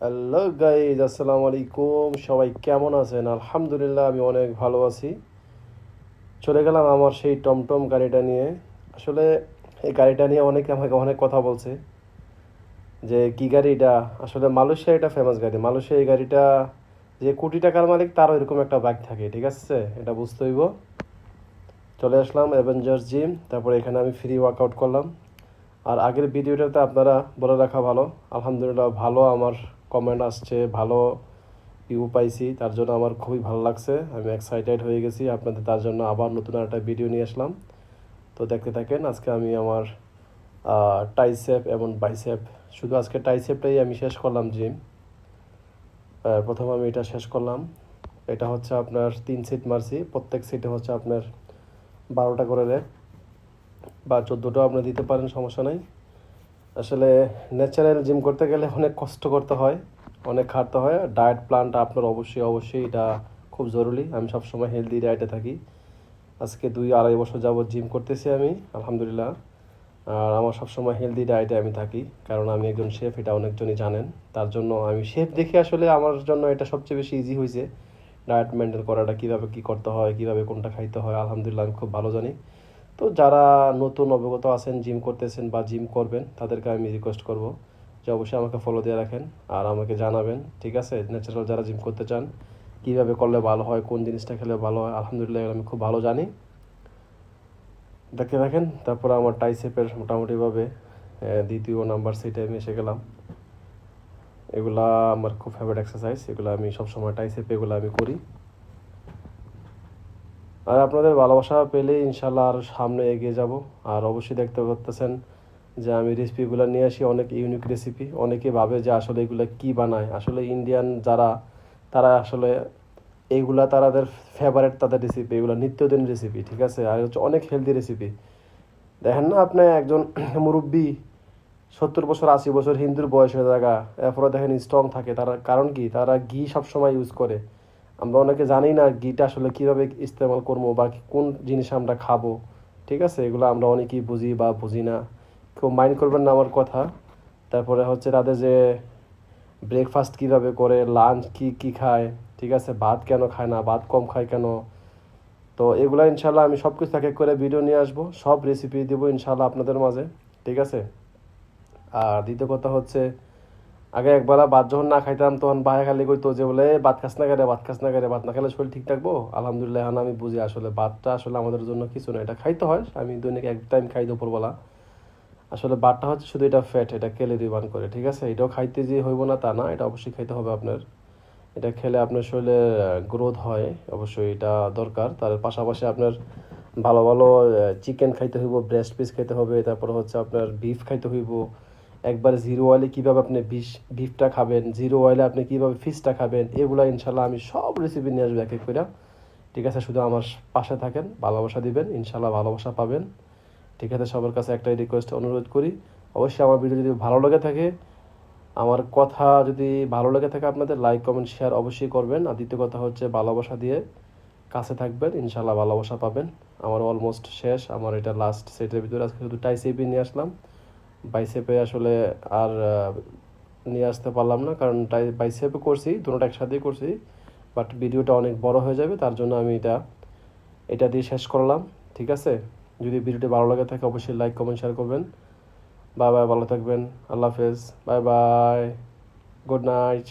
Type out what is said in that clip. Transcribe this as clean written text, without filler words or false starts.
Hello guys, আসসালামু আলাইকুম। সবাই কেমন আছেন? আলহামদুলিল্লাহ, আমি অনেক ভালো আছি। চলে গেলাম আমার সেই টমটম গাড়িটা নিয়ে। আসলে এই গাড়িটা নিয়ে অনেকে আমাকে অনেক কথা বলছে যে কি গাড়ি এটা। আসলে মালয়েশিয়া এটা ফেমাস গাড়ি। মালয়েশিয়া এই গাড়িটা, যে কোটি টাকার মালিক তারও এরকম একটা বাইক থাকে, ঠিক আছে? এটা বুঝতে হইব। চলে আসলাম অ্যাভেঞ্জার্স জিম, তারপরে এখানে আমি ফ্রি ওয়ার্কআউট করলাম। আর আগের ভিডিওটাতে আপনারা বলে রাখা ভালো, আলহামদুলিল্লাহ ভালো আমার কমেন্ট আসছে, ভালো ভিউ পাইছি, তার জন্য আমার খুবই ভালো লাগছে। আমি এক্সাইটেড হয়ে গেছি আপনাদের তার জন্য আবার নতুন একটা ভিডিও নিয়ে আসলাম। তো দেখতে থাকেন। আজকে আমি আমার টাইসেপ এবং বাইসেপ, শুধু আজকে টাইসেপটাই আমি শেষ করলাম জিম। প্রথম আমি এটা শেষ করলাম। এটা হচ্ছে আপনার 3 সেট মারছি, প্রত্যেক সেটে হচ্ছে আপনার 12টা করে রে বা 14টাও আপনি দিতে পারেন, সমস্যা নাই। আসলে ন্যাচারাল জিম করতে গেলে অনেক কষ্ট করতে হয়, অনেক খাটতে হয়। ডায়েট প্ল্যানটা আপনার অবশ্যই এটা খুব জরুরি। আমি সবসময় হেলদি ডায়েটে থাকি। আজকে 2-2.5 বছর যাবৎ জিম করতেছি আমি, আলহামদুলিল্লাহ। আর আমার সবসময় হেলদি ডায়েটে আমি থাকি, কারণ আমি একজন শেফ, এটা অনেকজনই জানেন। তার জন্য আমি শেফ দেখে আসলে আমার জন্য এটা সবচেয়ে বেশি ইজি হয়েছে। ডায়েট মেনটেন করাটা, কীভাবে কী করতে হয়, কীভাবে কোনটা খাইতে হয়, আলহামদুলিল্লাহ আমি খুব ভালো জানি। তো যারা নতুন অবগত আছেন, জিম করতেছেন বা জিম করবেন, তাদেরকে আমি রিকোয়েস্ট করব যে অবশ্যই আমাকে ফলো দিয়ে রাখেন আর আমাকে জানাবেন, ঠিক আছে? ন্যাচারাল যারা জিম করতে চান, কীভাবে করলে ভালো হয়, কোন জিনিসটা খেলে ভালো হয়, আলহামদুলিল্লাহ আমি খুব ভালো জানি। দেখতে দেখেন। তারপরে আমার টাইসেপের মোটামুটিভাবে দ্বিতীয় নাম্বার সেটে আমি এসে গেলাম। এগুলা আমার খুব ফেভারিট এক্সারসাইজ, এগুলো আমি সবসময় টাইসেপ এগুলো আমি করি। আর আপনাদের ভালোবাসা পেলে ইনশাল্লাহ আর সামনে এগিয়ে যাব। আর অবশ্যই দেখতে পাচ্ছেন যে আমি রেসিপিগুলো নিয়ে আসি, অনেক ইউনিক রেসিপি। অনেকে ভাবে যে আসলে এগুলো কী বানায়, আসলে ইন্ডিয়ান যারা, তারা আসলে এইগুলা তাদের ফেভারিট, তাদের রেসিপি এগুলো নিত্যদিন রেসিপি, ঠিক আছে? আর হচ্ছে অনেক হেলদি রেসিপি। দেখেন না আপনি, একজন মুরব্বী 70 বছর 80 বছর হিন্দুর বয়স হয়ে থাকা, এরপরে দেখেন স্ট্রং থাকে। তারা কারণ কি? তারা ঘি সবসময় ইউজ করে। আমরা অনেকে জানি না ঘিটা আসলে কীভাবে ইস্তেমাল করবো বা কোন জিনিস আমরা খাবো, ঠিক আছে? এগুলো আমরা অনেকেই বুঝি বা বুঝি না। কেউ মাইন্ড করবেন না আমার কথা। তারপরে হচ্ছে তাদের যে ব্রেকফাস্ট কীভাবে করে, লাঞ্চ কী কী খায়, ঠিক আছে? ভাত কেন খায় না, ভাত কম খায় কেন। তো এগুলো ইনশাল্লাহ আমি সব কিছু এক এক করে ভিডিও নিয়ে আসবো, সব রেসিপি দেবো ইনশাল্লাহ আপনাদের মাঝে, ঠিক আছে? আর দ্বিতীয় কথা হচ্ছে, আগে একবেলা ভাত যখন না খাইতাম তখন ভাই খালি কইতো যে বলে ভাত খাস না কেরে, ভাত খাস না কেরে, ভাত না খেলে শরীর ঠিক থাকবো। আলহামদুলিল্লাহ এখন আমি বুঝি আসলে ভাতটা আসলে আমাদের জন্য কিছু না, এটা খাইতে হয়। আমি দৈনিক এক টাইম খাই দুপুরবেলা। আসলে ভাতটা হচ্ছে শুধু এটা ফ্যাট, এটা ক্যালোরি বার্ন করে, ঠিক আছে? এটাও খাইতে যে হইব না তা না, এটা অবশ্যই খাইতে হবে আপনার। এটা খেলে আপনার শরীরে গ্রোথ হয়, অবশ্যই এটা দরকার। তার পাশাপাশি আপনার ভালো ভালো চিকেন খাইতে হইব, ব্রেস্ট পিস খাইতে হবে, তারপরে হচ্ছে আপনার বিফ খাইতে হইব। একবার জিরো অয়েলে কীভাবে আপনি বিফটা খাবেন, জিরো অয়েলে আপনি কীভাবে ফিশটা খাবেন, এগুলো ইনশাল্লাহ আমি সব রেসিপি নিয়ে আসবো এক এক করে, ঠিক আছে? শুধু আমার পাশে থাকেন, ভালোবাসা দিবেন, ইনশাল্লাহ ভালোবাসা পাবেন, ঠিক আছে? সবার কাছে একটাই রিকোয়েস্ট, অনুরোধ করি, অবশ্যই আমার ভিডিও যদি ভালো লেগে থাকে, আমার কথা যদি ভালো লেগে থাকে আপনাদের, লাইক কমেন্ট শেয়ার অবশ্যই করবেন। আর দ্বিতীয় কথা হচ্ছে ভালোবাসা দিয়ে কাছে থাকবেন, ইনশাল্লাহ ভালোবাসা পাবেন। আমার অলমোস্ট শেষ, আমার এটা লাস্ট সেটের ভিতরে। আজকে শুধু টাইসেপই নিয়ে আসলাম, বাইসেপে আসলে আর নিয়ে আসতে পারলাম না, কারণ বাইসেপে করছি, দুটোটা একসাথেই করছি। বাট ভিডিওটা অনেক বড় হয়ে যাবে, তার জন্য আমি এটা দিয়ে শেষ করলাম, ঠিক আছে? যদি ভিডিওটি ভালো লাগে থাকে অবশ্যই লাইক কমেন্ট শেয়ার করবেন। বাই বাই, ভালো থাকবেন, আল্লাহ হাফেজ, বাই বাই, গুড নাইট।